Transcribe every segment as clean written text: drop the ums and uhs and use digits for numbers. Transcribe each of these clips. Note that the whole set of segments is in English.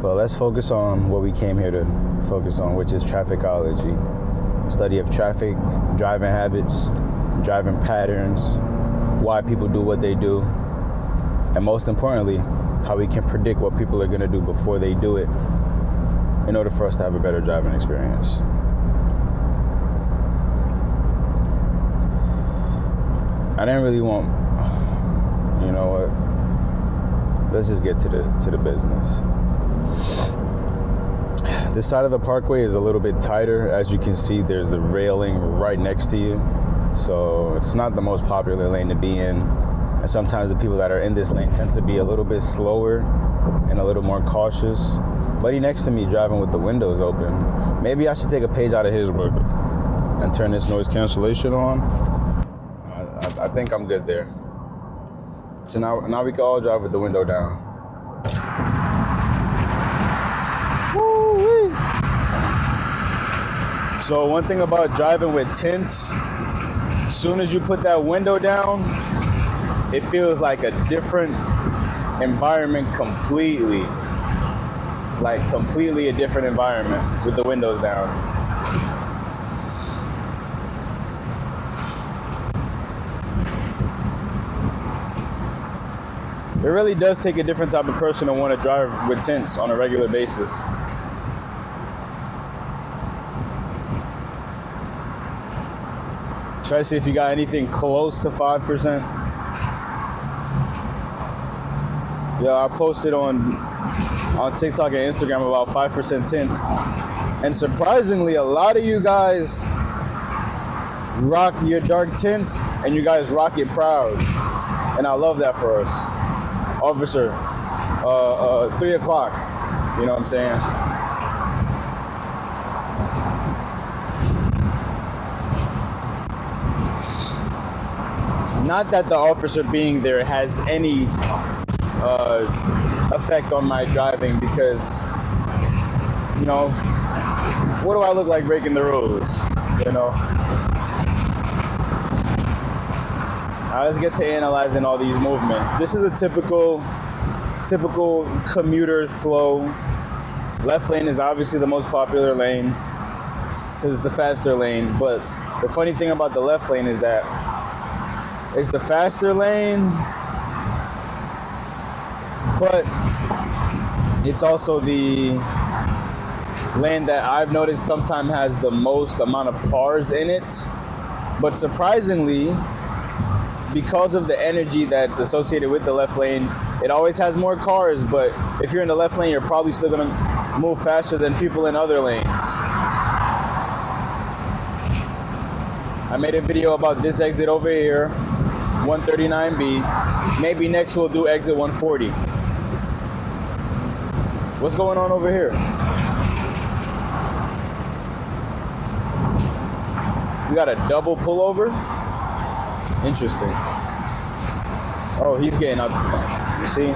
Well, let's focus on what we came here to focus on, which is trafficology. The study of traffic, driving habits, driving patterns, why people do what they do, and most importantly, how we can predict what people are going to do before they do it in order for us to have a better driving experience. I didn't really want, you know what, let's just get to the business. This side of the parkway is a little bit tighter. As you can see, there's the railing right next to you. So it's not the most popular lane to be in. And sometimes the people that are in this lane tend to be a little bit slower and a little more cautious. Buddy next to me driving with the windows open. Maybe I should take a page out of his book and turn this noise cancellation on. I think I'm good there. So now we can all drive with the window down. Woo-wee. So one thing about driving with tints, as soon as you put that window down, it feels like a different environment completely. Like completely a different environment with the windows down. It really does take a different type of person to want to drive with tints on a regular basis. Try to see if you got anything close to 5%. Yeah, I posted on TikTok and Instagram about 5% tints. And surprisingly, a lot of you guys rock your dark tints and you guys rock it proud. And I love that for us. Officer, 3 o'clock, you know what I'm saying? Not that the officer being there has any effect on my driving because, you know, what do I look like breaking the rules, you know? Now let's get to analyzing all these movements. This is a typical commuter flow. Left lane is obviously the most popular lane because it's the faster lane. But the funny thing about the left lane is that it's the faster lane, but it's also the lane that I've noticed sometimes has the most amount of cars in it. But surprisingly, because of the energy that's associated with the left lane, it always has more cars, but if you're in the left lane, you're probably still gonna move faster than people in other lanes. I made a video about this exit over here, 139B. Maybe next we'll do exit 140. What's going on over here? We got a double pullover? Interesting. Oh, he's getting up. You see?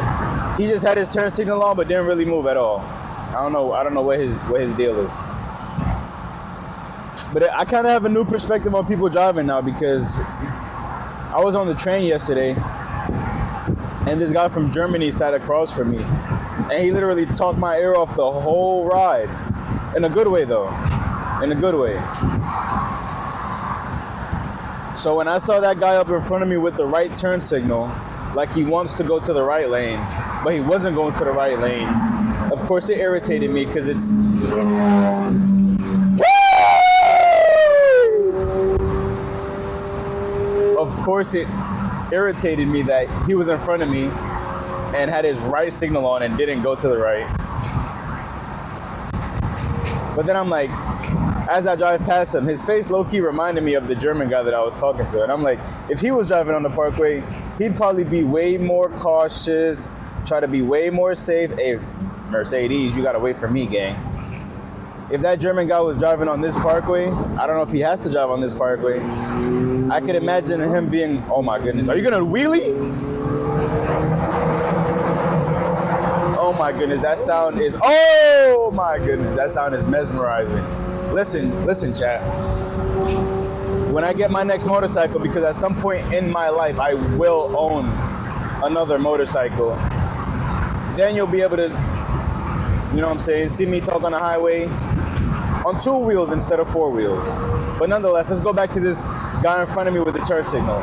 He just had his turn signal on but didn't really move at all. I don't know what his deal is. But I kind of have a new perspective on people driving now because I was on the train yesterday and this guy from Germany sat across from me and he literally talked my ear off the whole ride. In a good way though. In a good way. So when I saw that guy up in front of me with the right turn signal, like he wants to go to the right lane, but he wasn't going to the right lane, of course it irritated me because it's... Of course it irritated me that he was in front of me and had his right signal on and didn't go to the right. But then I'm like, as I drive past him, his face low-key reminded me of the German guy that I was talking to. And I'm like, if he was driving on the parkway, he'd probably be way more cautious, try to be way more safe. Hey, Mercedes, you gotta wait for me, gang. If that German guy was driving on this parkway, I don't know if he has to drive on this parkway. I could imagine him being, oh my goodness, are you gonna wheelie? Oh my goodness, that sound is, oh my goodness, that sound is mesmerizing. Listen, chat. When I get my next motorcycle, because at some point in my life, I will own another motorcycle, then you'll be able to You know what I'm saying? See me talk on the highway on 2 wheels instead of 4 wheels. But nonetheless, let's go back to this guy in front of me with the turn signal.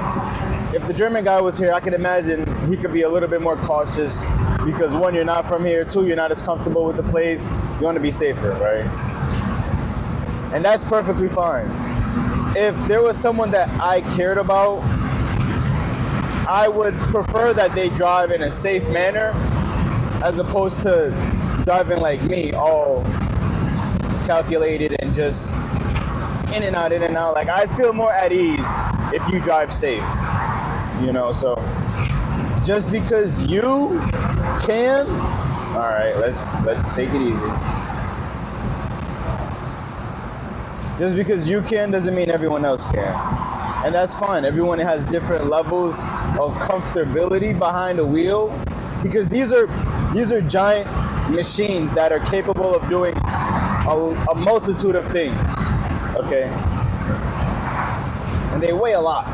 If the German guy was here, I could imagine he could be a little bit more cautious because 1, you're not from here, 2, you're not as comfortable with the place. You want to be safer, right? And that's perfectly fine. If there was someone that I cared about, I would prefer that they drive in a safe manner as opposed to driving like me, all calculated and just in and out, in and out. Like, I feel more at ease if you drive safe, you know? So just because you can, all right, let's take it easy. Just because you can doesn't mean everyone else can. And that's fine. Everyone has different levels of comfortability behind a wheel because these are giant machines that are capable of doing a multitude of things, okay? And they weigh a lot,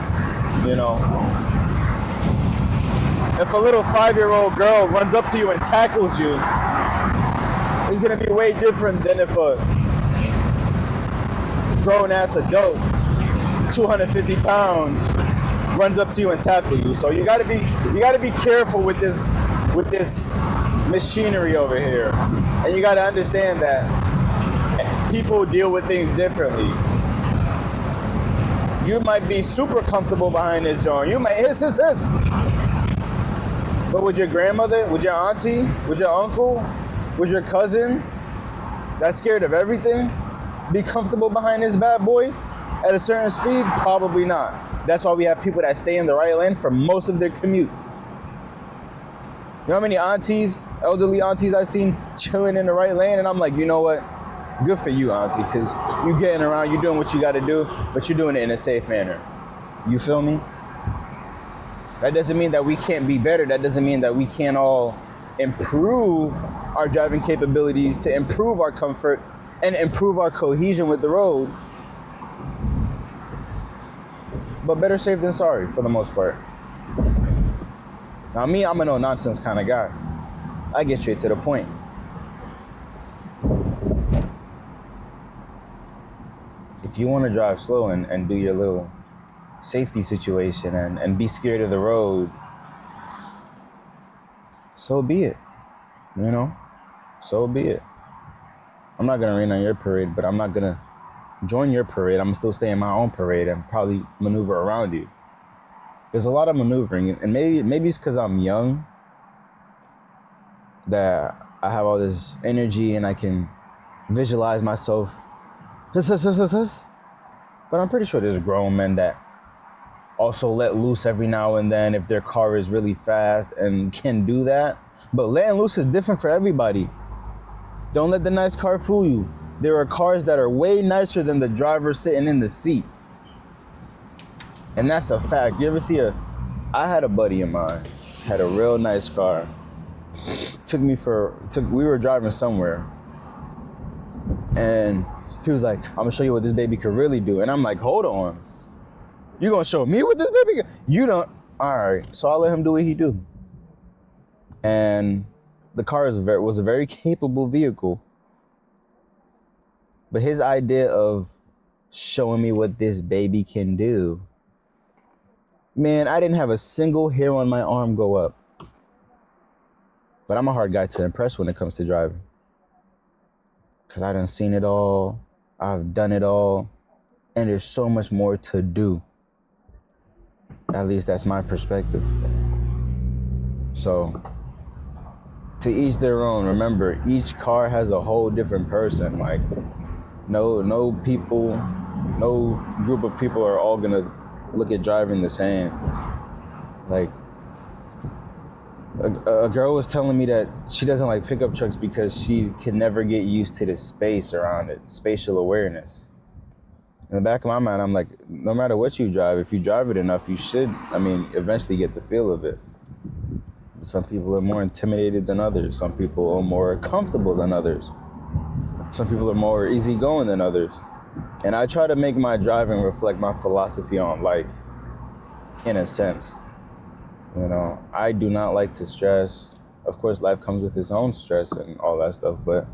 you know? If a little 5-year-old girl runs up to you and tackles you, it's gonna be way different than if a grown-ass adult, 250 pounds, runs up to you and tackles you. So you gotta be careful with this machinery over here. And you gotta understand that people deal with things differently. You might be super comfortable behind this joint. You might hiss. But would your grandmother, would your auntie, would your uncle, would your cousin that's scared of everything be comfortable behind this bad boy at a certain speed? Probably not. That's why we have people that stay in the right lane for most of their commute. You know how many aunties, elderly aunties I've seen chilling in the right lane, and I'm like, you know what? Good for you, auntie, because you getting around, you doing what you got to do, but you're doing it in a safe manner. You feel me? That doesn't mean that we can't be better. That doesn't mean that we can't all improve our driving capabilities to improve our comfort and improve our cohesion with the road. But better safe than sorry for the most part. Now me, I'm a no-nonsense kind of guy. I get straight to the point. If you want to drive slow and do your little safety situation and be scared of the road, so be it, you know? So be it. I'm not going to rain on your parade, but I'm not going to join your parade. I'm going to still stay in my own parade and probably maneuver around you. There's a lot of maneuvering, and maybe it's because I'm young that I have all this energy and I can visualize myself. But I'm pretty sure there's grown men that also let loose every now and then if their car is really fast and can do that. But letting loose is different for everybody. Don't let the nice car fool you. There are cars that are way nicer than the driver sitting in the seat. And that's a fact. You ever see I had a buddy of mine, had a real nice car. We were driving somewhere. And he was like, I'm gonna show you what this baby could really do. And I'm like, hold on. You gonna show me what this baby could? You don't. All right. So I let him do what he do. And the car was a very capable vehicle. But his idea of showing me what this baby can do, man, I didn't have a single hair on my arm go up. But I'm a hard guy to impress when it comes to driving. Because I done seen it all. I've done it all. And there's so much more to do. At least that's my perspective. So, to each their own. Remember, each car has a whole different person. Like, no group of people are all gonna look at driving the same. Like, a girl was telling me that she doesn't like pickup trucks because she can never get used to the space around it, spatial awareness. In the back of my mind, I'm like, no matter what you drive, if you drive it enough, you should, eventually get the feel of it. Some people are more intimidated than others. Some people are more comfortable than others. Some people are more easygoing than others. And I try to make my driving reflect my philosophy on life, in a sense. You know, I do not like to stress. of course, life comes with its own stress and all that stuff. But